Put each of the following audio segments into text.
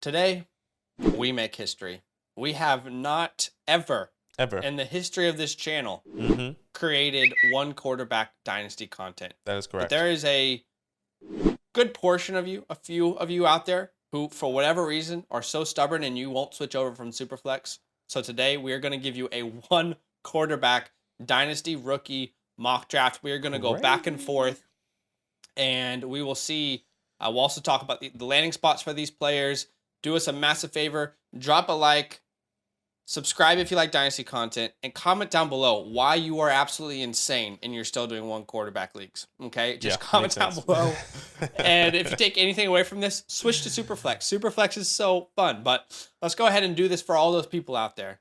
Today, we make history. We have not ever Ever. in the history of this channel Mm-hmm. created one quarterback dynasty content. That is But correct. there is a good portion of you, a few of you out there who, for whatever reason, are so stubborn and you won't switch over from Superflex. So today we are going to give you a one quarterback dynasty rookie mock draft. We are going to go back and forth, and we will see. We'll also talk about the landing spots for these players. Do us a massive favor, drop a like, subscribe if you like Dynasty content, and comment down below why you are absolutely insane and you're still doing one quarterback leagues. Okay? Just comment down below. And if you take anything away from this, switch to Superflex. Superflex is so fun. But let's go ahead and do this for all those people out there.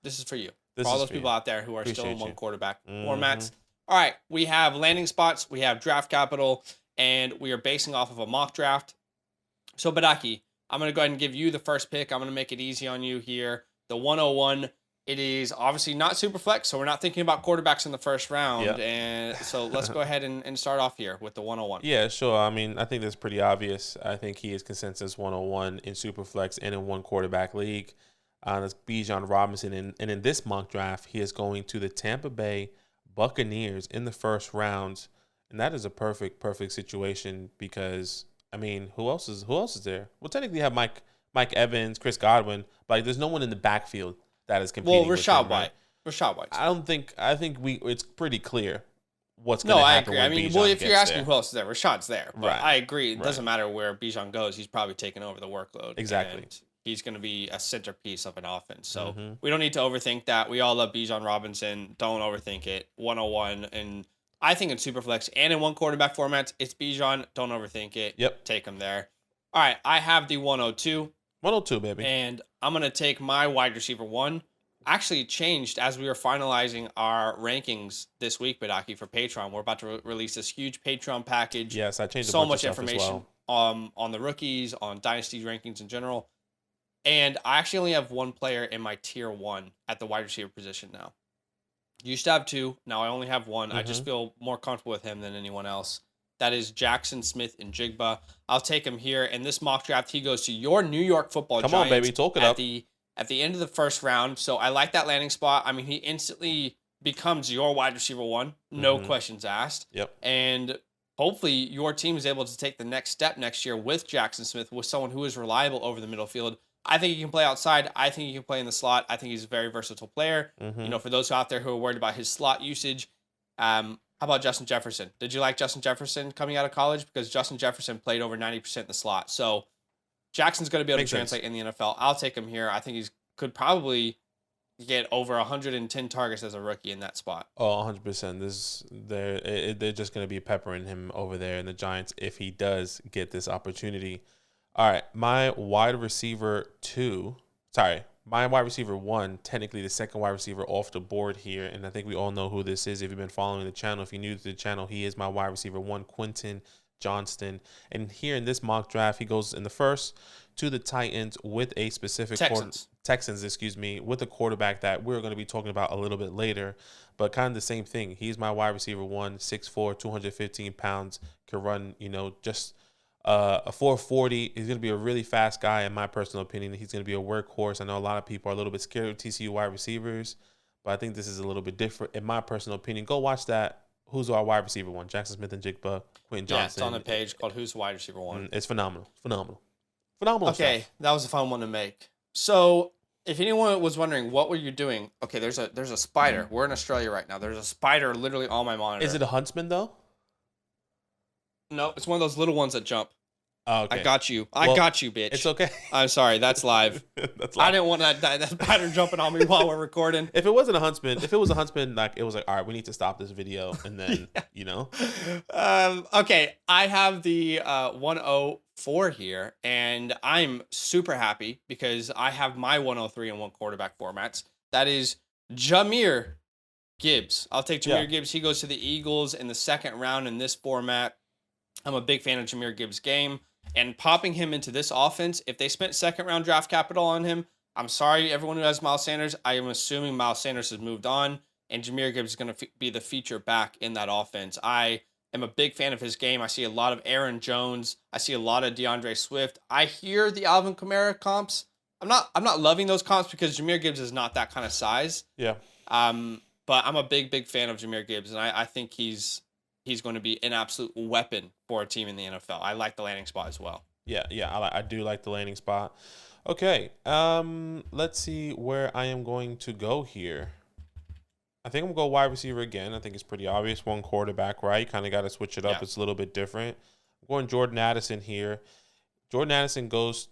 This is for you. For all those people out there who are still in one quarterback formats. All right. We have landing spots. We have draft capital. And we are basing off of a mock draft. So, Badake, I'm going to go ahead and give you the first pick. I'm going to make it easy on you here. The 101, it is obviously not super flex, so we're not thinking about quarterbacks in the first round. Yep. And so let's go ahead and start off here with the 101. Yeah, sure. I mean, I think that's pretty obvious. I think he is consensus 101 in super flex and in one quarterback league. That's Bijan Robinson. And in this mock draft, he is going to the Tampa Bay Buccaneers in the first round. And that is a perfect situation because, I mean, who else is there? Well, technically you have Mike Evans, Chris Godwin, but like, there's no one in the backfield that is competing. Well, Rashad with him, White. Right? Rashad White. I think it's pretty clear what's going to happen. No, I agree. I mean, well, if you're asking who else is there, Rashad's there. But right. I agree. It doesn't matter where Bijan goes. He's probably taking over the workload. Exactly. And he's going to be a centerpiece of an offense. So we don't need to overthink that. We all love Bijan Robinson. Don't overthink it. 101. And I think in Superflex and in one quarterback formats, it's Bijan. Don't overthink it. Yep. Take him there. All right. I have the 102. 102, baby. And I'm going to take my wide receiver one. Actually changed as we were finalizing our rankings this week, Badake, for Patreon. We're about to release this huge Patreon package. Yes, I changed so much information on the rookies, on Dynasty rankings in general. And I actually only have one player in my tier one at the wide receiver position now. Used to have two. Now I only have one. I just feel more comfortable with him than anyone else. That is Jackson Smith-Njigba. I'll take him here. In this mock draft, he goes to your New York Football Giants. Come on, baby. Talk it up. At the end of the first round. So I like that landing spot. I mean, he instantly becomes your wide receiver one. No questions asked. Yep. And hopefully your team is able to take the next step next year with Jackson Smith, with someone who is reliable over the middle field. I think he can play outside. I think he can play in the slot. I think he's a very versatile player. You know, for those out there who are worried about his slot usage, how about Justin Jefferson? Did you like Justin Jefferson coming out of college? Because Justin Jefferson played over 90% in the slot. So Jackson's going to be able to translate in the NFL. I'll take him here. I think he's could probably get over 110 targets as a rookie in that spot. Oh, 100%. They're just going to be peppering him over there in the Giants if he does get this opportunity. All right, my wide receiver one, technically the second wide receiver off the board here, and I think we all know who this is if you've been following the channel. If you're new to the channel, he is my wide receiver one, Quentin Johnston. And here in this mock draft, he goes in the first to the Titans with a specific Texans, with a quarterback that we're going to be talking about a little bit later, but kind of the same thing. He's my wide receiver one, 6'4", 215 pounds, can run, just a 440. He's going to be a really fast guy, in my personal opinion. He's going to be a workhorse. I know a lot of people are a little bit scared of TCU wide receivers, but I think this is a little bit different, in my personal opinion. Go watch that. Who's our wide receiver one? Jackson Smith-Njigba, Quentin Johnson. Yeah, it's on the page called Who's Wide Receiver One. It's phenomenal. Okay, stuff. That was a fun one to make. So, if anyone was wondering, what were you doing? Okay, there's a spider. We're in Australia right now. There's a spider literally on my monitor. Is it a huntsman, though? No, it's one of those little ones that jump. Oh, okay. I got you. I got you, bitch. It's okay. I'm sorry. That's live. I didn't want that spider jumping on me while we're recording. If it wasn't a huntsman, like it was like, all right, we need to stop this video, and then Okay, I have the 104 here, and I'm super happy because I have my 103 in one quarterback formats. That is Jahmyr Gibbs. I'll take Jahmyr Gibbs. He goes to the Eagles in the second round in this format. I'm a big fan of Jahmyr Gibbs' game. And popping him into this offense, if they spent second round draft capital on him, I'm sorry, everyone who has Miles Sanders, I am assuming Miles Sanders has moved on, and Jahmyr Gibbs is going to be the feature back in that offense. I am a big fan of his game. I see a lot of Aaron Jones. I see a lot of DeAndre Swift. I hear the Alvin Kamara comps. I'm not loving those comps because Jahmyr Gibbs is not that kind of size. Yeah. But I'm a big fan of Jahmyr Gibbs, and I think he's going to be an absolute weapon for a team in the NFL. I like the landing spot as well. Yeah, I do like the landing spot. Okay, let's see where I am going to go here. I think I'm going to go wide receiver again. I think it's pretty obvious. One quarterback, right? Kind of got to switch it up. Yeah. It's a little bit different. I'm going Jordan Addison here. Jordan Addison goes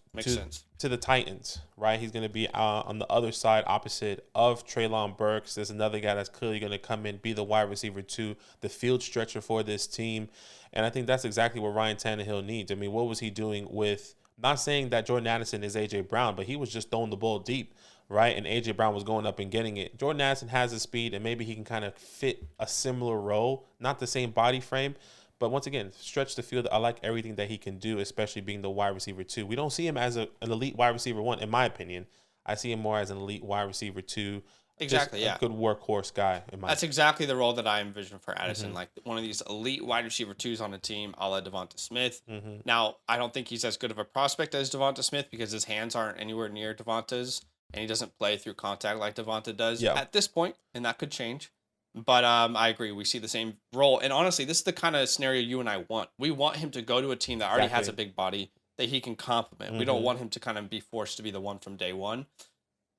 to the Titans, right? He's going to be on the other side, opposite of Treylon Burks. There's another guy that's clearly going to come in, be the wide receiver too, the field stretcher for this team. And I think that's exactly what Ryan Tannehill needs. I mean, what was he doing with, not saying that Jordan Addison is A.J. Brown, but he was just throwing the ball deep, right? And A.J. Brown was going up and getting it. Jordan Addison has the speed, and maybe he can kind of fit a similar role, not the same body frame, but once again, stretch the field. I like everything that he can do, especially being the wide receiver two. We don't see him as an elite wide receiver one, in my opinion. I see him more as an elite wide receiver two. Exactly, just a good workhorse guy. That's exactly the role that I envision for Addison, like one of these elite wide receiver twos on a team, a la Devonta Smith. Now, I don't think he's as good of a prospect as Devonta Smith because his hands aren't anywhere near Devonta's, and he doesn't play through contact like Devonta does at this point, and that could change. But I agree. We see the same role. And honestly, this is the kind of scenario you and I want. We want him to go to a team that already has a big body that he can complement. We don't want him to kind of be forced to be the one from day one.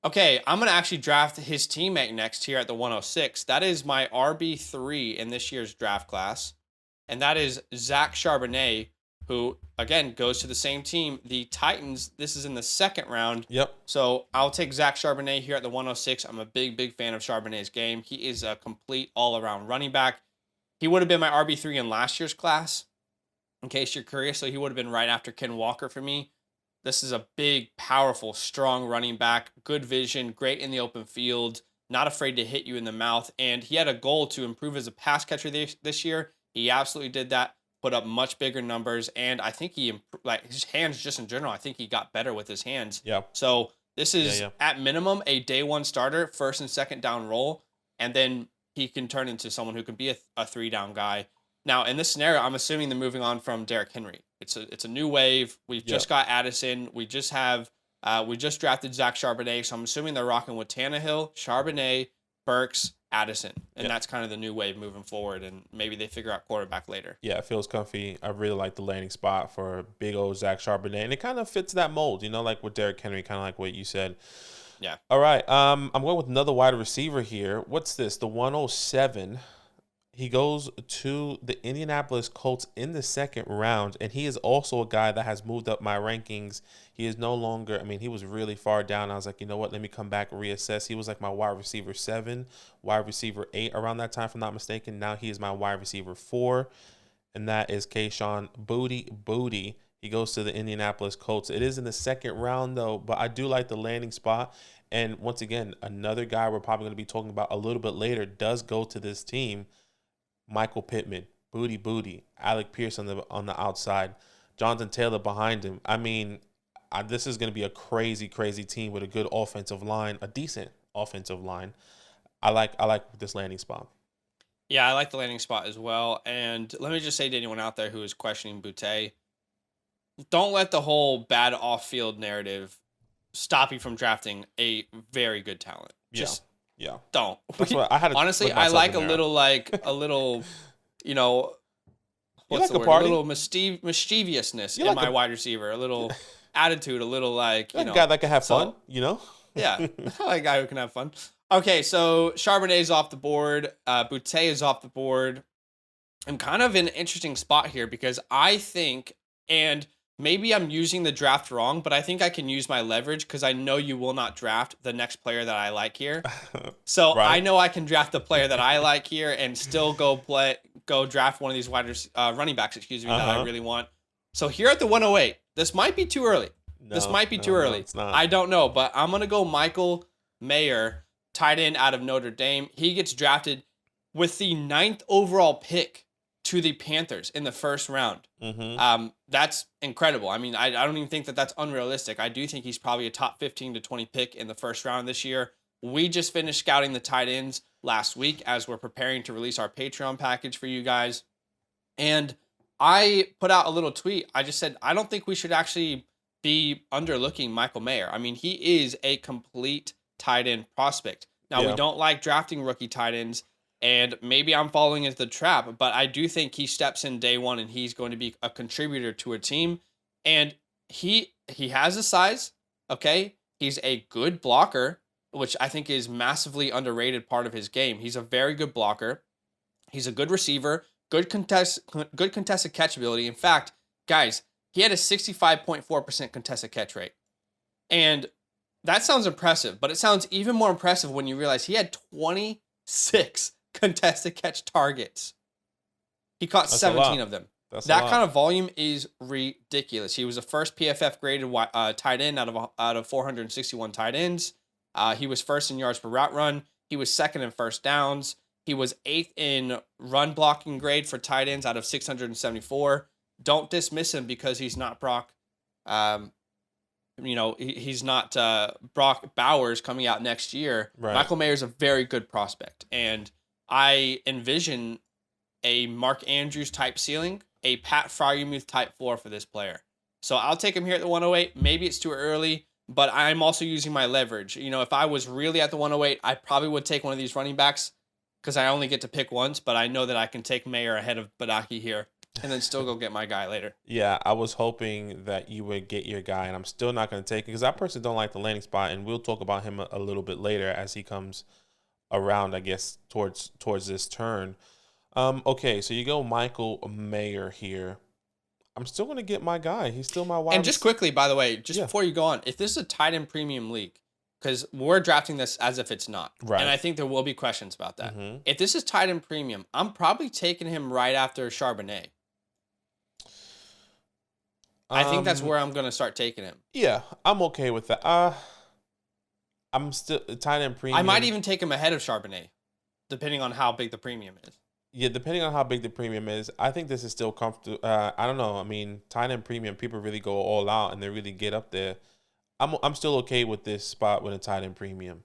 Okay, I'm going to actually draft his teammate next here at the 106. That is my RB3 in this year's draft class. And that is Zach Charbonnet, who, again, goes to the same team, the Titans. This is in the second round. Yep. So I'll take Zach Charbonnet here at the 106. I'm a big fan of Charbonnet's game. He is a complete all-around running back. He would have been my RB3 in last year's class, in case you're curious. So he would have been right after Ken Walker for me. This is a big, powerful, strong running back, good vision, great in the open field, not afraid to hit you in the mouth. And he had a goal to improve as a pass catcher this year. He absolutely did that, put up much bigger numbers. And I think his hands just in general, I think he got better with his hands. Yeah. So this is at minimum a day one starter, first and second down role. And then he can turn into someone who can be a 3-down guy. Now, in this scenario, I'm assuming they're moving on from Derrick Henry. It's a new wave. We've just got Addison. We just drafted Zach Charbonnet. So I'm assuming they're rocking with Tannehill, Charbonnet, Burks, Addison. And that's kind of the new wave moving forward. And maybe they figure out quarterback later. Yeah, it feels comfy. I really like the landing spot for big old Zach Charbonnet. And it kind of fits that mold, like with Derrick Henry, kind of like what you said. Yeah. All right. I'm going with another wide receiver here. What's this? The 107. He goes to the Indianapolis Colts in the second round, and he is also a guy that has moved up my rankings. He is no longer, he was really far down. I was like, you know what, let me come back and reassess. He was like my wide receiver 7, wide receiver 8 around that time, if I'm not mistaken. Now he is my wide receiver 4, and that is Kayshon Boutte. He goes to the Indianapolis Colts. It is in the second round, though, but I do like the landing spot. And once again, another guy we're probably going to be talking about a little bit later does go to this team. Michael Pittman, Boutte, Alec Pierce on the outside, Jonathan Taylor behind him. This is going to be a crazy team with a good offensive line, a decent offensive line. I like this landing spot. Yeah, I like the landing spot as well. And let me just say to anyone out there who is questioning Boutte, don't let the whole bad off-field narrative stop you from drafting a very good talent. Yeah. Don't. That's what I had to honestly, I like a little, what's the word? A little mischievousness in my wide receiver, a little attitude, a little a guy that can have fun, Yeah. I like a guy who can have fun. Okay, so Charbonnet is off the board. Boutte is off the board. I'm kind of in an interesting spot here because I think, and maybe I'm using the draft wrong, but I think I can use my leverage because I know you will not draft the next player that I like here. So I know I can draft the player that I like here and still go draft one of these running backs, that I really want. So here at the 108, this might be too early. This might be too early. It's not. I don't know, but I'm going to go Michael Mayer, tight end out of Notre Dame. He gets drafted with the 9th overall pick to the Panthers in the first round. That's incredible. I don't even think that that's unrealistic. I do think he's probably a top 15 to 20 pick in the first round this year. We just finished scouting the tight ends last week as we're preparing to release our Patreon package for you guys. And I put out a little tweet. I just said, I don't think we should actually be underlooking Michael Mayer. I mean, he is a complete tight end prospect. Now, we don't like drafting rookie tight ends, and maybe I'm falling into the trap, but I do think he steps in day one and he's going to be a contributor to a team. And he has the size, okay? He's a good blocker, which I think is massively underrated part of his game. He's a very good blocker. He's a good receiver, good contested catch ability. In fact, guys, he had a 65.4% contested catch rate. And that sounds impressive, but it sounds even more impressive when you realize he had 26 contested catch targets. He caught 17 of them. That kind of volume is ridiculous. He was the first PFF graded tight end out of 461 tight ends. He was first in yards per route run. He was second in first downs. He was 8th in run blocking grade for tight ends out of 674. Don't dismiss him because he's not Brock. He's not Brock Bowers coming out next year. Right. Michael Mayer is a very good prospect, and I envision a Mark Andrews type ceiling, a Pat Fryermuth type floor for this player. So I'll take him here at the 108. Maybe it's too early, but I'm also using my leverage. If I was really at the 108, I probably would take one of these running backs because I only get to pick once, but I know that I can take Mayer ahead of Badake here and then still go get my guy later. Yeah, I was hoping that you would get your guy, and I'm still not going to take it because I personally don't like the landing spot, and we'll talk about him a little bit later as he comes around, I guess, towards this turn. Okay, so you go Michael Mayer here. I'm still going to get my guy. He's still my wide. And just quickly, by the way, before you go on, if this is a tight end premium league, because we're drafting this as if it's not. Right. And I think there will be questions about that. Mm-hmm. If this is tight end premium, I'm probably taking him right after Charbonnet. I think that's where I'm going to start taking him. Yeah, I'm okay with that. I'm still tight end premium. I might even take him ahead of Charbonnet, depending on how big the premium is. Yeah, depending on how big the premium is, I think this is still comfortable. I don't know. I mean, tight end premium, people really go all out and they really get up there. I'm still okay with this spot with a tight end premium.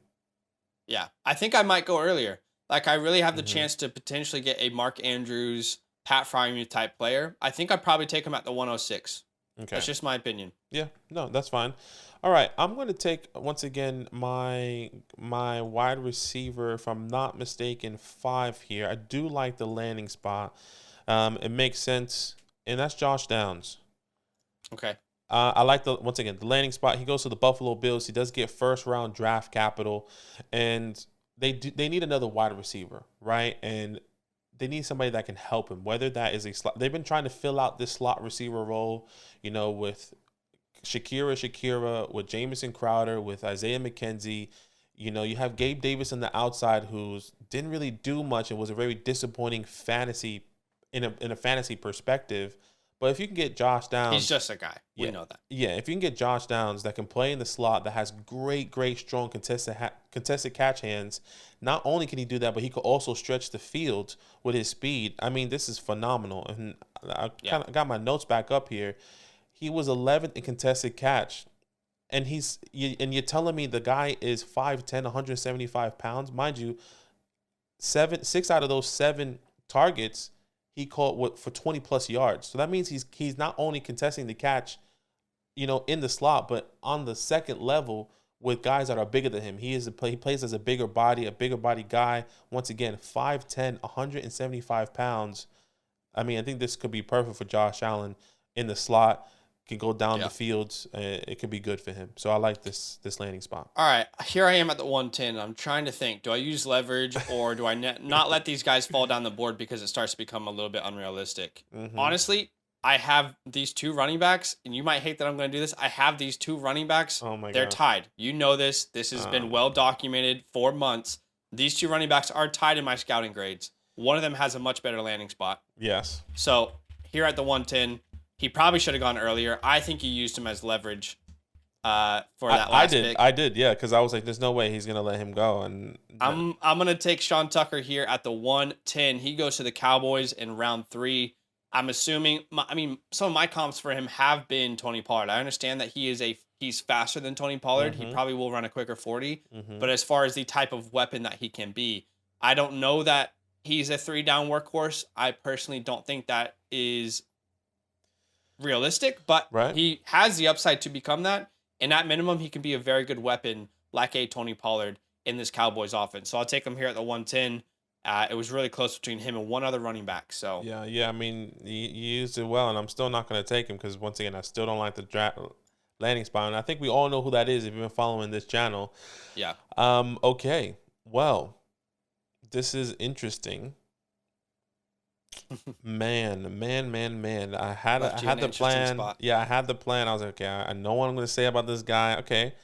Yeah, I think I might go earlier. Like, I really have the chance to potentially get a Mark Andrews, Pat Fryermuth type player. I think I'd probably take him at the 106. Okay. That's just my opinion. Yeah, no, that's fine. All right, I'm going to take, once again, my wide receiver, if I'm not mistaken, 5 here. I do like the landing spot. It makes sense, and that's Josh Downs. Okay. I like the landing spot. He goes to the Buffalo Bills. He does get first-round draft capital, and they need another wide receiver, right? And they need somebody that can help him, whether that is a slot. They've been trying to fill out this slot receiver role, with Shakira, with Jamison Crowder, with Isaiah McKenzie. You have Gabe Davis on the outside who didn't really do much and was a very disappointing fantasy in a fantasy perspective. But if you can get Josh Downs, he's just a guy. We know that. Yeah, if you can get Josh Downs that can play in the slot, that has great, strong contested catch hands, not only can he do that, but he could also stretch the field with his speed. I mean, this is phenomenal. And I kind of got my notes back up here. He was 11th in contested catch, and you're telling me the guy is 5'10", 175 pounds, mind you. 6 out of those 7 targets he caught for 20 plus yards. So that means he's not only contesting the catch, in the slot, but on the second level with guys that are bigger than him. He plays as a bigger body guy. Once again, 5'10", 175 pounds. I mean, I think this could be perfect for Josh Allen in the slot. Can go down the fields. It could be good for him. So I like this landing spot. All right, here I am at the 110. I'm trying to think. Do I use leverage or do I not let these guys fall down the board because it starts to become a little bit unrealistic? Mm-hmm. Honestly, I have these 2 running backs, and you might hate that I'm going to do this. I have these 2 running backs. Oh my God. They're tied. You know this. This has been well documented for months. These 2 running backs are tied in my scouting grades. One of them has a much better landing spot. Yes. So here at the 110, he probably should have gone earlier. I think you used him as leverage for that last pick. I did, yeah, because I was like, there's no way he's going to let him go. And I'm going to take Sean Tucker here at the 110. He goes to the Cowboys in round 3. I'm assuming, some of my comps for him have been Tony Pollard. I understand that he's faster than Tony Pollard. Mm-hmm. He probably will run a quicker 40. Mm-hmm. But as far as the type of weapon that he can be, I don't know that he's a 3-down workhorse. I personally don't think that is realistic, but Right. he has the upside to become that. And at minimum, he can be a very good weapon like a Tony Pollard in this Cowboys offense. So I'll take him here at the 110. It was really close between him and one other running back. So Yeah. I mean, you used it well, and I'm still not going to take him because once again, I still don't like the draft landing spot, and I think we all know who that is if you've been following this channel. yeah, Okay. Well, this is interesting. Man. I had left you in the an interesting plan. spot. Yeah, I had the plan. I was like, okay, I know what I'm going to say about this guy. Okay.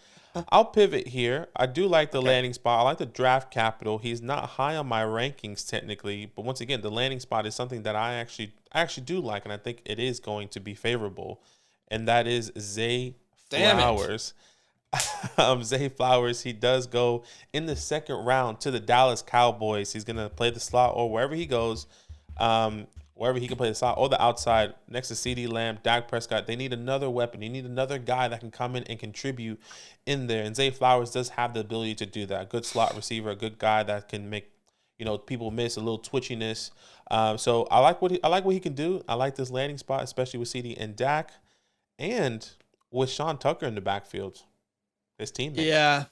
I'll pivot here. I do like the Okay. landing spot. I like the draft capital. He's not high on my rankings technically, but once again, the landing spot is something that I actually do like, and I think it is going to be favorable, and that is Zay Damn it. Flowers. Zay Flowers. He does go in the second round to the Dallas Cowboys. He's gonna play the slot or wherever he goes. Wherever he can play the slot or the outside next to CD Lamb, Dak Prescott. They need another weapon. You need another guy that can come in and contribute in there. And Zay Flowers does have the ability to do that. A good slot receiver, a good guy that can make, people miss, a little twitchiness. So I like what he can do. I like this landing spot, especially with CD and Dak, and with Sean Tucker in the backfield, his teammate. Yeah.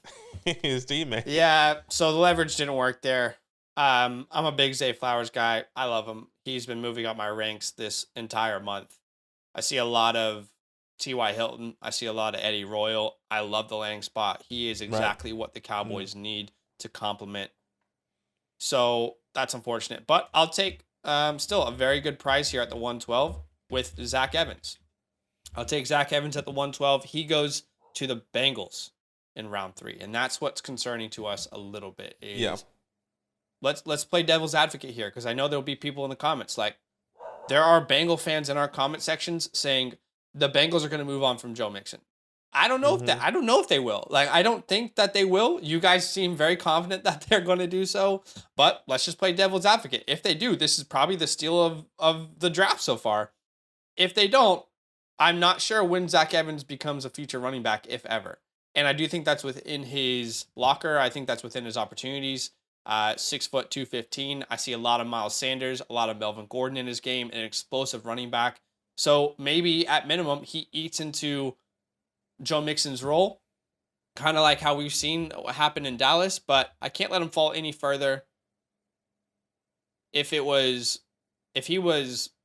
His teammate. Yeah. So the leverage didn't work there. I'm a big Zay Flowers guy. I love him. He's been moving up my ranks this entire month. I see a lot of T.Y. Hilton. I see a lot of Eddie Royal. I love the landing spot. He is exactly what the Cowboys need to complement. So that's unfortunate. But I'll take still a very good price here at the 112 with Zach Evans. I'll take Zach Evans at the 112. He goes to the Bengals in round 3. And that's what's concerning to us a little bit. Let's play devil's advocate here, because I know there'll be people in the comments like, there are Bengal fans in our comment sections saying the Bengals are going to move on from Joe Mixon. I don't know I don't know if they will. Like, I don't think that they will. You guys seem very confident that they're going to do so, but let's just play devil's advocate. If they do, this is probably the steal of the draft so far. If they don't, I'm not sure when Zach Evans becomes a future running back, if ever. And I do think that's within his locker. I think that's within his opportunities. 6 foot 215. I see a lot of Miles Sanders, a lot of Melvin Gordon in his game, an explosive running back. So maybe at minimum he eats into Joe Mixon's role, kind of like how we've seen happen in Dallas. But I can't let him fall any further. If he was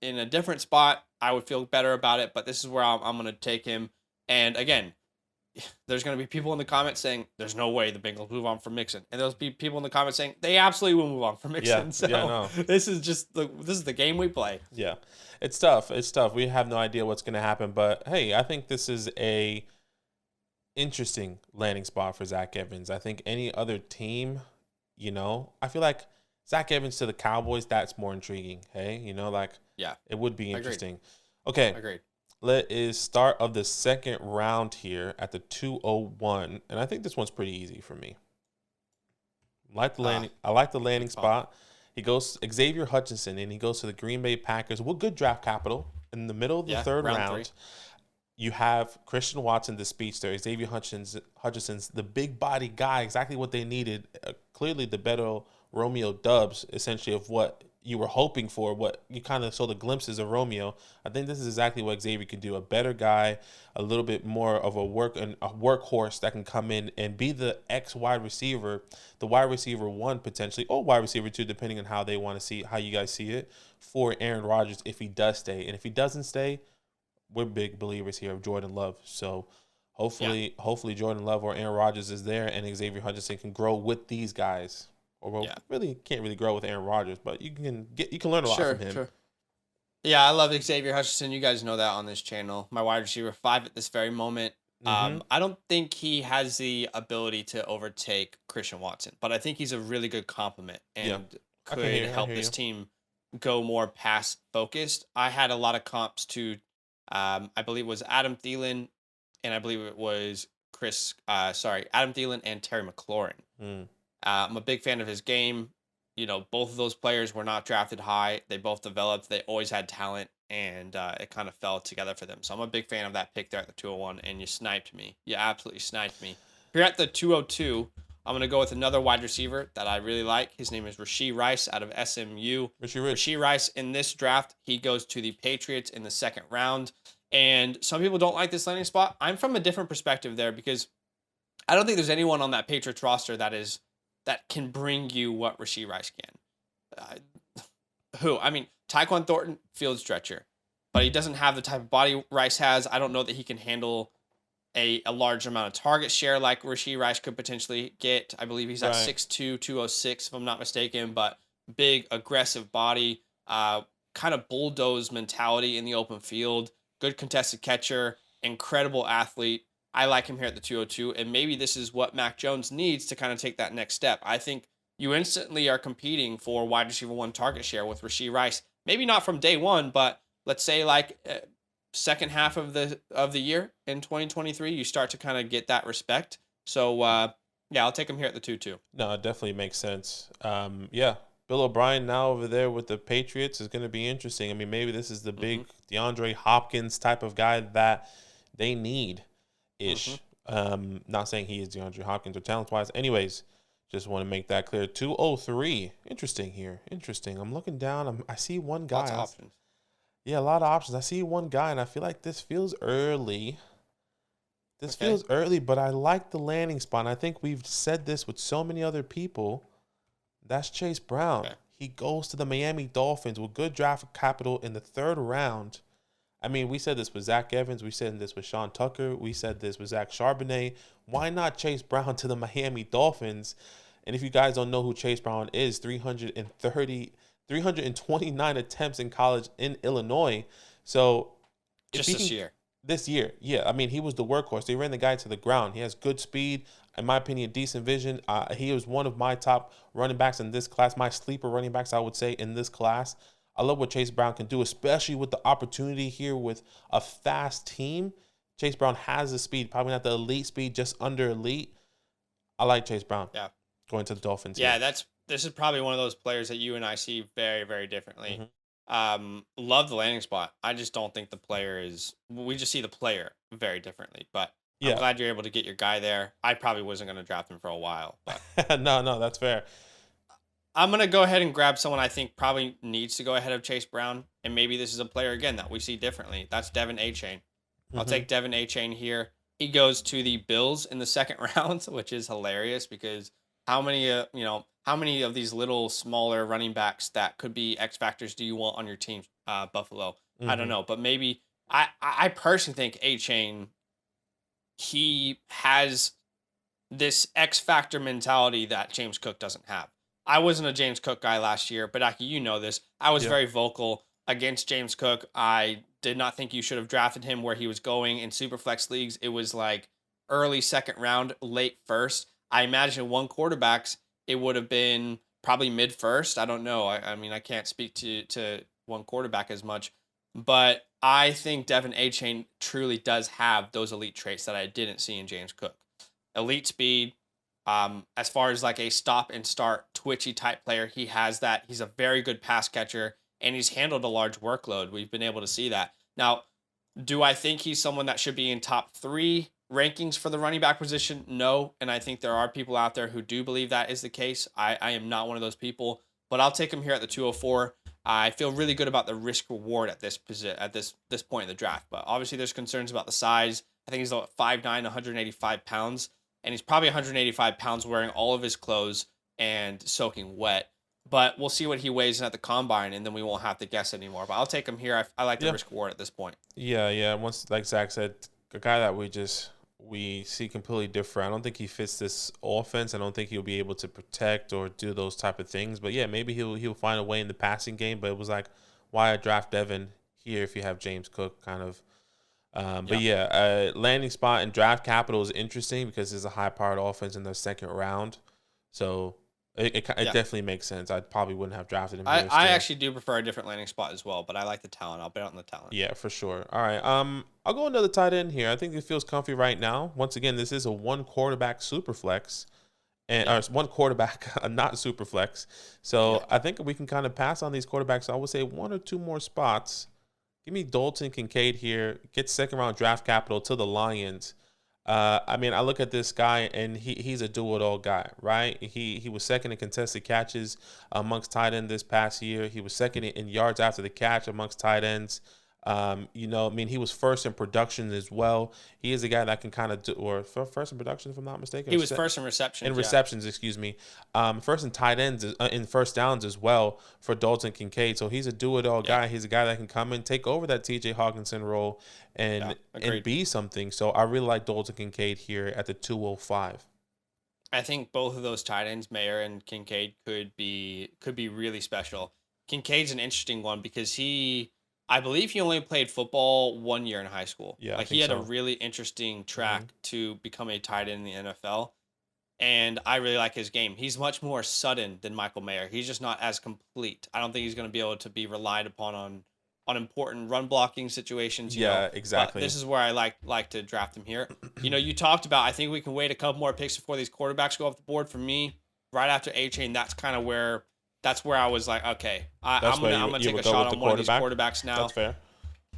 in a different spot, I would feel better about it. But this is where I'm going to take him. And again, there's going to be people in the comments saying there's no way the Bengals move on from Mixon, and there'll be people in the comments saying they absolutely will move on from Mixon. This is just this is the game we play. Yeah, it's tough. We have no idea what's going to happen, but hey, I think this is a interesting landing spot for Zach Evans. I think any other team, I feel like Zach Evans to the Cowboys, that's more intriguing. Hey, it would be interesting. Okay, agreed. Let is start of the second round here at the 201, and I think this one's pretty easy for me. I like the landing spot. He goes Xavier Hutchinson, and he goes to the Green Bay Packers with good draft capital in the middle of the third round. You have Christian Watson, the speedster. Xavier Hutchinson's the big body guy, exactly what they needed. Clearly, the better Romeo Dubs, essentially, of what you were hoping for, what you kind of saw the glimpses of Romeo. I think this is exactly what Xavier can do. A better guy, a little bit more of a workhorse that can come in and be the wide receiver, the wide receiver 1 potentially, or wide receiver 2, depending on how they want to see, how you guys see it, for Aaron Rodgers if he does stay. And if he doesn't stay, we're big believers here of Jordan Love. So hopefully Jordan Love or Aaron Rodgers is there and Xavier Hutchinson can grow with these guys. Or really can't really grow with Aaron Rodgers, but you can learn a lot from him. Sure. Yeah, I love Xavier Hutchinson. You guys know that on this channel. My wide receiver 5 at this very moment. I don't think he has the ability to overtake Christian Watson, but I think he's a really good complement and could help this team go more pass focused. I had a lot of comps to, I believe it was Adam Thielen, and I believe it was Adam Thielen and Terry McLaurin. I'm a big fan of his game. Both of those players were not drafted high. They both developed. They always had talent, and it kind of fell together for them. So I'm a big fan of that pick there at the 201, and you sniped me. You absolutely sniped me. Here at the 202, I'm going to go with another wide receiver that I really like. His name is Rashee Rice out of SMU. Rashee Rice in this draft, he goes to the Patriots in the second round. And some people don't like this landing spot. I'm from a different perspective there because I don't think there's anyone on that Patriots roster that can bring you what Rashee Rice can. Who? I mean, Tyquan Thornton, field stretcher, but he doesn't have the type of body Rice has. I don't know that he can handle a large amount of target share like Rashee Rice could potentially get. I believe he's at 6'2", 206, if I'm not mistaken, but big, aggressive body, kind of bulldoze mentality in the open field, good contested catcher, incredible athlete. I like him here at the 202, and maybe this is what Mac Jones needs to kind of take that next step. I think you instantly are competing for wide receiver 1 target share with Rashee Rice. Maybe not from day one, but let's say like second half of the year in 2023, you start to kind of get that respect. So yeah, I'll take him here at the 2-2. No, it definitely makes sense. Yeah, Bill O'Brien now over there with the Patriots is going to be interesting. I mean, maybe this is the big DeAndre Hopkins type of guy that they need ish. Not saying he is DeAndre Hopkins or talent wise. Anyways, just want to make that clear. 203. Interesting here. Interesting. I'm looking down. I see one guy. Lots of options. Yeah, a lot of options. I see one guy, and I feel like this feels early. This feels early, but I like the landing spot. And I think we've said this with so many other people. That's Chase Brown. He goes to the Miami Dolphins with good draft capital in the 3rd round. I mean, we said this with Zach Evans. We said this with Sean Tucker. We said this with Zach Charbonnet. Why not Chase Brown to the Miami Dolphins? And if you guys don't know who Chase Brown is, 329 attempts in college in Illinois. So just this year. This year, yeah. I mean, he was the workhorse. They ran the guy to the ground. He has good speed. In my opinion, decent vision. He was one of my top running backs in this class. My sleeper running backs, I would say, in this class. I love what Chase Brown can do, especially with the opportunity here with a fast team. Chase Brown has the speed, probably not the elite speed, just under elite. I like Chase Brown. Yeah. Going to the Dolphins. Yeah, this is probably one of those players that you and I see very, very differently. Love the landing spot. I just don't think the player is. We just see the player very differently. But yeah. I'm glad you're able to get your guy there. I probably wasn't going to draft him for a while. But no, that's fair. I'm going to go ahead and grab someone I think probably needs to go ahead of Chase Brown. And maybe this is a player, again, that we see differently. That's Devin Achane. I'll take Devin Achane here. He goes to the Bills in the 2nd round, which is hilarious because how many of these little smaller running backs that could be X factors do you want on your team, Buffalo? I don't know. But maybe I personally think Achane, he has this X factor mentality that James Cook doesn't have. I wasn't a James Cook guy last year, but Aki, you know this. I was very vocal against James Cook. I did not think you should have drafted him where he was going in Superflex leagues. It was like early 2nd round, late 1st. I imagine 1 quarterbacks, it would have been probably mid 1st. I don't know. I mean, I can't speak to 1 quarterback as much, but I think Devin Achane truly does have those elite traits that I didn't see in James Cook. Elite speed. As far as like a stop and start twitchy type player, he has that. He's a very good pass catcher and he's handled a large workload. We've been able to see that. Now, do I think he's someone that should be in top 3 rankings for the running back position? No. And I think there are people out there who do believe that is the case. I am not one of those people, but I'll take him here at the 204. I feel really good about the risk reward at this point in the draft, but obviously there's concerns about the size. I think he's about 5'9", 185 pounds. And he's probably 185 pounds wearing all of his clothes and soaking wet. But we'll see what he weighs in at the combine, and then we won't have to guess anymore. But I'll take him here. I like the risk reward at this point. Yeah. Once, like Zach said, a guy that we see completely different. I don't think he fits this offense. I don't think he'll be able to protect or do those type of things. But yeah, maybe he'll find a way in the passing game. But it was like, why draft Devin here if you have James Cook kind of. But landing spot and draft capital is interesting because it's a high-powered offense in the 2nd round. So it definitely makes sense. I probably wouldn't have drafted him. I actually do prefer a different landing spot as well, but I like the talent. I'll bet on the talent. Yeah, for sure. All right. I'll go another tight end here. I think it feels comfy right now. Once again, this is a 1 quarterback super flex. Or 1 quarterback, not super flex. So I think we can kind of pass on these quarterbacks. I would say 1 or 2 more spots. Give me Dalton Kincaid here. Get 2nd round draft capital to the Lions. I mean, I look at this guy, and he's a do-it-all guy, right? He was second in contested catches amongst tight ends this past year. He was second in yards after the catch amongst tight ends. I mean, he was first in production as well. He is a guy that can kind of do, or first in production, if I'm not mistaken. He was first in receptions. In receptions, excuse me. First in tight ends, in first downs as well for Dalton Kincaid. So he's a do-it-all guy. He's a guy that can come and take over that T.J. Hawkinson role and be something. So I really like Dalton Kincaid here at the 205. I think both of those tight ends, Mayer and Kincaid, could be really special. Kincaid's an interesting one because I believe he only played football 1 year in high school. Yeah, like he had a really interesting track to become a tight end in the NFL. And I really like his game. He's much more sudden than Michael Mayer. He's just not as complete. I don't think he's going to be able to be relied upon on important run blocking situations. Exactly. But this is where I like to draft him here. You talked about, I think we can wait a couple more picks before these quarterbacks go off the board. For me, right after A-Chain, that's where I was like, okay, I'm gonna take a shot on one of these quarterbacks now. That's fair.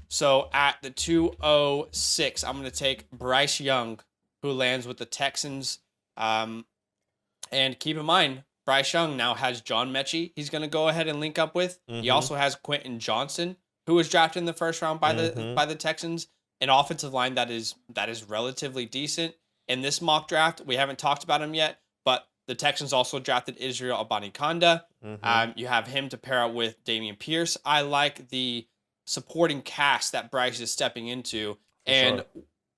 So at the 206, I'm gonna take Bryce Young, who lands with the Texans. And keep in mind, Bryce Young now has John Mechie he's gonna go ahead and link up with. He also has Quentin Johnson, who was drafted in the first round by the Texans, an offensive line that is relatively decent. In this mock draft, we haven't talked about him yet, but the Texans also drafted Israel Abanikanda. You have him to pair up with Dameon Pierce. I like the supporting cast that Bryce is stepping into.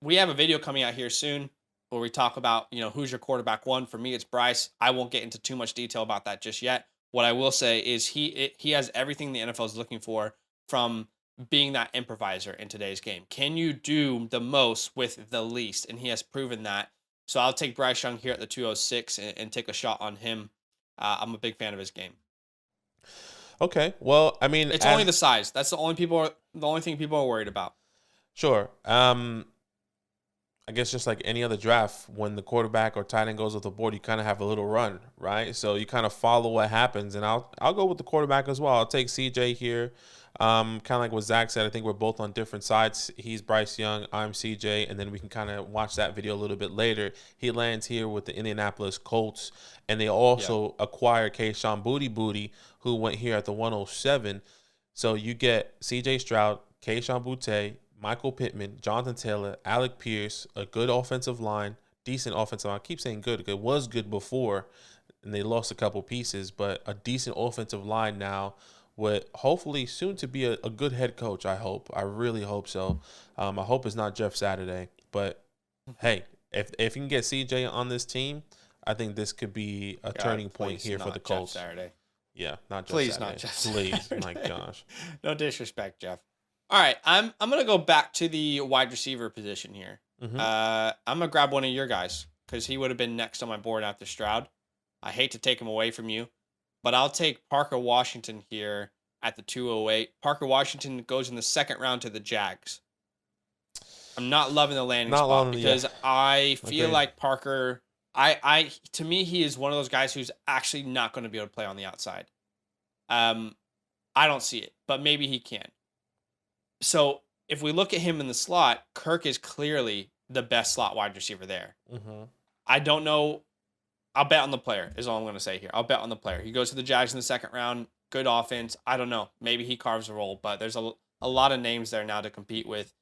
We have a video coming out here soon where we talk about, who's your quarterback one. For me, it's Bryce. I won't get into too much detail about that just yet. What I will say is he has everything the NFL is looking for from being that improviser in today's game. Can you do the most with the least? And he has proven that. So I'll take Bryce Young here at the 206 and take a shot on him. I'm a big fan of his game. Okay, well, I mean, it's only the size. That's the only thing people are worried about. Sure. I guess just like any other draft, when the quarterback or tight end goes off the board, you kind of have a little run, right? So you kind of follow what happens, and I'll go with the quarterback as well. I'll take CJ here. Kind of like what Zach said, I think we're both on different sides. He's Bryce Young, I'm CJ, and then we can kind of watch that video a little bit later. He lands here with the Indianapolis Colts, and they also acquire Kayshon Boutte, who went here at the 107. So you get CJ Stroud, Kayshon Boutte, Michael Pittman, Jonathan Taylor, Alec Pierce, a good offensive line, decent offensive line. I keep saying good. It was good before, and they lost a couple pieces, but a decent offensive line now, with hopefully soon to be a good head coach. I hope. I really hope so. I hope it's not Jeff Saturday. But, hey, if you can get CJ on this team, I think this could be a turning point here for the Colts. Jeff Saturday. Yeah, not Jeff Please, Saturday. not Jeff. Please, my gosh. No disrespect, Jeff. All right, I'm going to go back to the wide receiver position here. I'm going to grab one of your guys because he would have been next on my board after Stroud. I hate to take him away from you, but I'll take Parker Washington here at the 208. Parker Washington goes in the second round to the Jags. I'm not loving the landing spot because I feel like Parker, to me, he is one of those guys who's actually not going to be able to play on the outside. I don't see it, but maybe he can. So if we look at him in the slot, Kirk is clearly the best slot wide receiver there. I don't know. I'll bet on the player is all I'm going to say here. I'll bet on the player. He goes to the Jags in the second round. Good offense. I don't know. Maybe he carves a role, but there's a lot of names there now to compete with.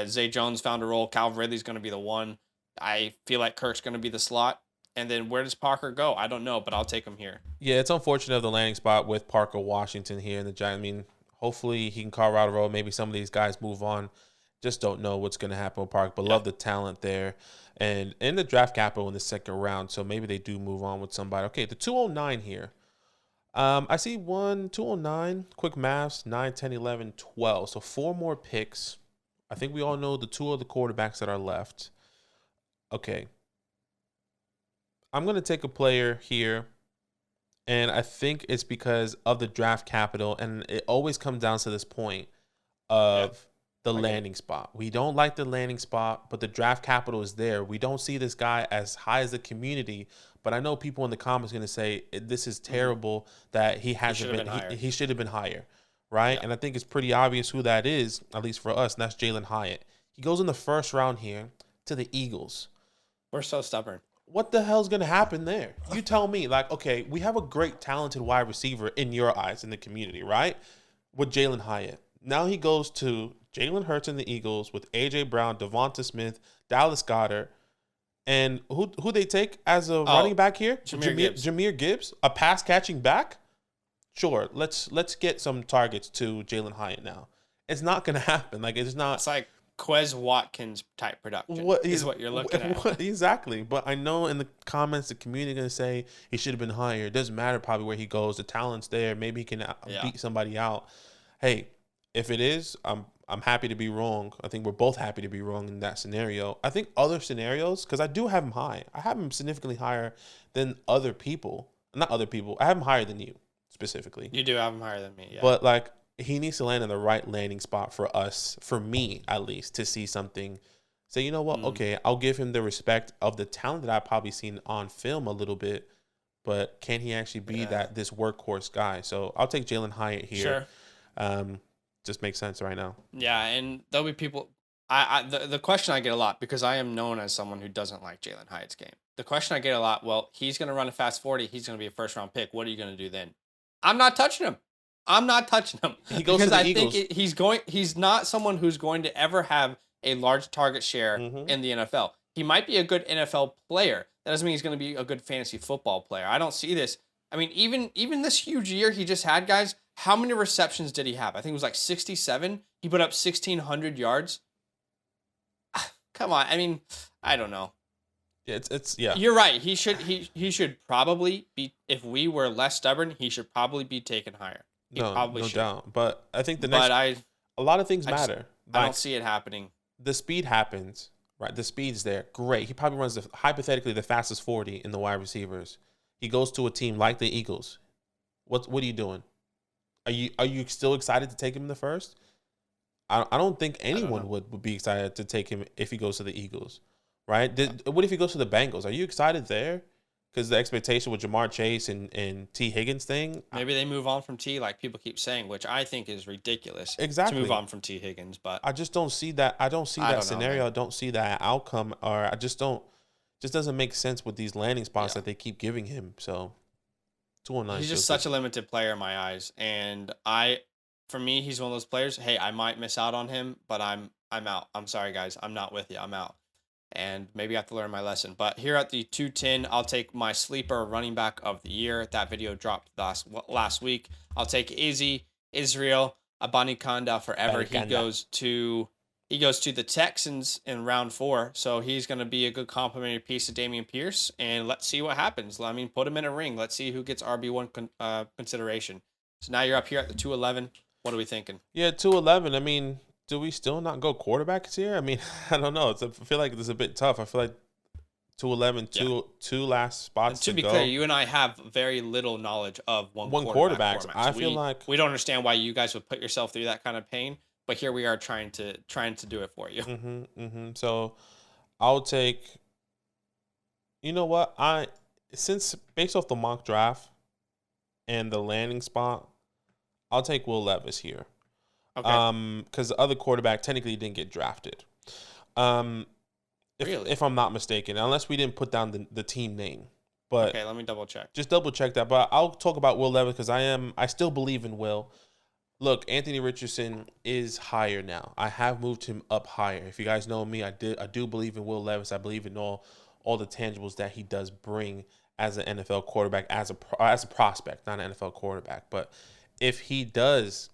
Zay Jones found a role. Calvin Ridley's going to be the one. I feel like Kirk's going to be the slot. And then where does Parker go? I don't know, but I'll take him here. Yeah, it's unfortunate of the landing spot with Parker Washington here in the Giants. I mean, hopefully he can carve out a role. Maybe some of these guys move on. Just don't know what's going to happen with Parker, but love the talent there. And in the draft capital in the second round, so maybe they do move on with somebody. Okay, the 209 here. I see 209, quick maths, 9, 10, 11, 12. So 4 more picks. I think we all know the 2 of the quarterbacks that are left. Okay. I'm going to take a player here, and I think it's because of the draft capital, and it always comes down to this point of the landing spot. We don't like the landing spot, but the draft capital is there. We don't see this guy as high as the community, but I know people in the comments are going to say this is terrible that he hasn't been. He should have been higher, right? Yeah. And I think it's pretty obvious who that is, at least for us, and that's Jalen Hyatt. He goes in the first round here to the Eagles. We're so stubborn. What the hell's gonna happen there? You tell me. Like, okay, we have a great, talented wide receiver in your eyes in the community, right? With Jalen Hyatt. Now he goes to Jalen Hurts and the Eagles with AJ Brown, Devonta Smith, Dallas Goedert, and who they take as a running back here? Jahmyr Gibbs, a pass catching back. Sure, let's get some targets to Jalen Hyatt now. It's not gonna happen. Like, it's not. It's like Quez Watkins type production is what you're looking at. Exactly. But I know in the comments, the community going to say he should have been higher. It doesn't matter probably where he goes. The talent's there. Maybe he can beat somebody out. Hey, if it is, I'm happy to be wrong. I think we're both happy to be wrong in that scenario. I think other scenarios, because I do have him high. I have him significantly higher than other people. Not other people. I have him higher than you, specifically. You do have him higher than me, yeah. But, like, he needs to land in the right landing spot for us, for me at least, to see something. Say, you know what? Okay, I'll give him the respect of the talent that I've probably seen on film a little bit, but can he actually be this workhorse guy? So I'll take Jalen Hyatt here. Sure. Just makes sense right now. Yeah, and there'll be people. The question I get a lot, because I am known as someone who doesn't like Jalen Hyatt's game. The question I get a lot, well, he's going to run a fast 40. He's going to be a first-round pick. What are you going to do then? I'm not touching him. He goes to the Eagles. Think he's not someone who's going to ever have a large target share in the NFL. He might be a good NFL player. That doesn't mean he's going to be a good fantasy football player. I don't see this. I mean, even this huge year he just had, guys, how many receptions did he have? I think it was like 67. He put up 1,600 yards. Come on. I mean, I don't know. Yeah. You're right. He should probably be, if we were less stubborn, he should probably be taken higher. No doubt. But I think a lot of things matter. I don't see it happening. The speed happens, right? The speed's there. Great. He probably runs hypothetically the fastest 40 in the wide receivers. He goes to a team like the Eagles. What are you doing? Are you still excited to take him in the first? I don't think anyone would be excited to take him if he goes to the Eagles, right? What if he goes to the Bengals? Are you excited there? Because the expectation with Jamar Chase and T. Higgins thing. Maybe they move on from T, like people keep saying, which I think is ridiculous. Exactly. To move on from T. Higgins, but I just don't see that. I don't see that scenario. I don't see that outcome, or I just don't. Just doesn't make sense with these landing spots that they keep giving him. So, 209. He's just such a limited player in my eyes, and for me, he's one of those players. Hey, I might miss out on him, but I'm out. I'm sorry, guys. I'm not with you. I'm out. And maybe I have to learn my lesson. But here at the 210, I'll take my sleeper running back of the year. That video dropped last week. I'll take Israel Abanikanda forever. He goes to the Texans in round 4. So he's going to be a good complementary piece to Dameon Pierce. And let's see what happens. I mean, put him in a ring. Let's see who gets RB1 consideration. So now you're up here at the 211. What are we thinking? Yeah, 211. I mean, do we still not go quarterbacks here? I mean, I don't know. I feel like this is a bit tough. I feel like 211, two last spots to be go. clear, you and I have very little knowledge of one quarterback. So I feel like we don't understand why you guys would put yourself through that kind of pain. But here we are trying to do it for you. So I'll take. You know what? Since based off the mock draft and the landing spot, I'll take Will Levis here. Okay. Because the other quarterback technically didn't get drafted. Really? If I'm not mistaken, unless we didn't put down the team name. But okay, let me double check. Just double check that. But I'll talk about Will Levis because I still believe in Will. Look, Anthony Richardson is higher now. I have moved him up higher. If you guys know me, I do believe in Will Levis. I believe in all the tangibles that he does bring as an NFL quarterback, as a prospect, not an NFL quarterback. But if he does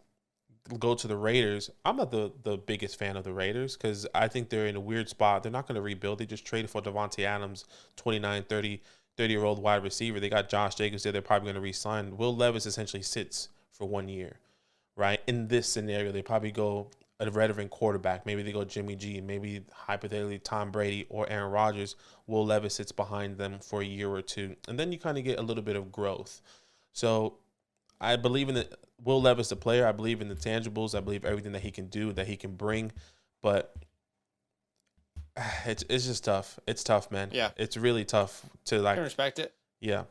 go to the Raiders, I'm not the biggest fan of the Raiders because I think they're in a weird spot. They're not going to rebuild. They just traded for Devontae Adams, 29, 30-year-old wide receiver. They got Josh Jacobs there. They're probably going to re-sign. Will Levis essentially sits for 1 year, right? In this scenario, they probably go a veteran quarterback. Maybe they go Jimmy G. Maybe hypothetically Tom Brady or Aaron Rodgers. Will Levis sits behind them for a year or two. And then you kind of get a little bit of growth. So I believe in Will Levis, the player. I believe in the tangibles. I believe everything that he can do, that he can bring. But it's just tough. It's tough, man. Yeah. It's really tough to like. I can respect it. Yeah.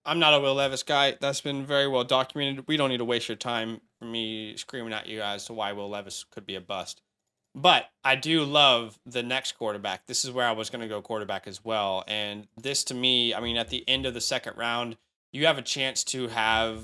I'm not a Will Levis guy. That's been very well documented. We don't need to waste your time for me screaming at you as to why Will Levis could be a bust. But I do love the next quarterback. This is where I was going to go quarterback as well. And this to me, I mean, at the end of the second round, you have a chance to have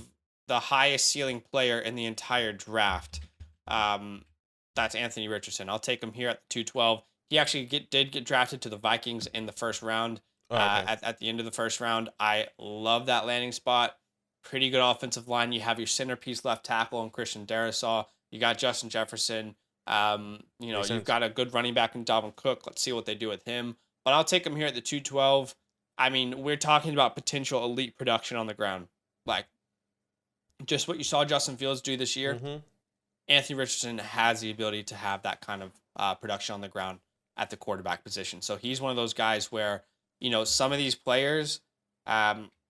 the highest ceiling player in the entire draft. That's Anthony Richardson. I'll take him here at the 212. He actually did get drafted to the Vikings in the first round. At the end of the first round. I love that landing spot. Pretty good offensive line. You have your centerpiece left tackle and Christian Darrisaw. You got Justin Jefferson. You've got a good running back in Dalvin Cook. Let's see what they do with him. But I'll take him here at the 212. I mean, we're talking about potential elite production on the ground. Like, just what you saw Justin Fields do this year. Mm-hmm. Anthony Richardson has the ability to have that kind of production on the ground at the quarterback position. So he's one of those guys where, some of these players,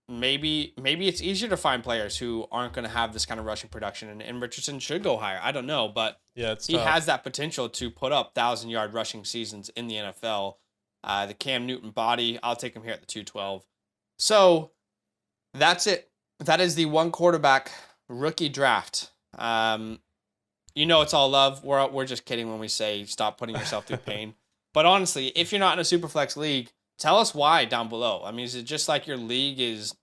maybe it's easier to find players who aren't going to have this kind of rushing production, and Richardson should go higher. I don't know, but yeah, he has that potential to put up 1,000-yard rushing seasons in the NFL. The Cam Newton body, I'll take him here at the 212. So that's it. That is the one quarterback rookie draft. It's all love. We're just kidding when we say stop putting yourself through pain. But honestly, if you're not in a Superflex league, tell us why down below. I mean, is it just like your league is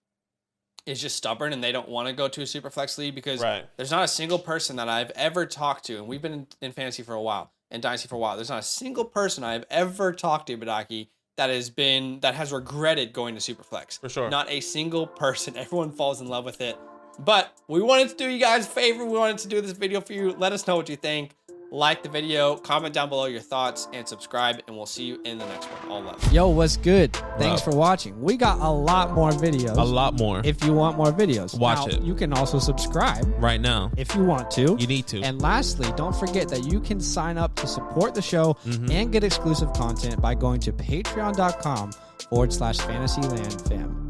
just stubborn and they don't want to go to a Superflex league? Because there's not a single person that I've ever talked to, and we've been in fantasy for a while, and Dynasty for a while. There's not a single person I've ever talked to, Badake, that has regretted going to Superflex. For sure. Not a single person. Everyone falls in love with it. But we wanted to do you guys a favor. We wanted to do this video for you. Let us know what you think. Like the video, comment down below your thoughts, and subscribe, and we'll see you in the next one. All love. Yo, what's good? Thanks for watching. We got a lot more videos. A lot more. If you want more videos. Watch it. You can also subscribe. Right now. If you want to. You need to. And lastly, don't forget that you can sign up to support the show and get exclusive content by going to patreon.com/fantasylandfam.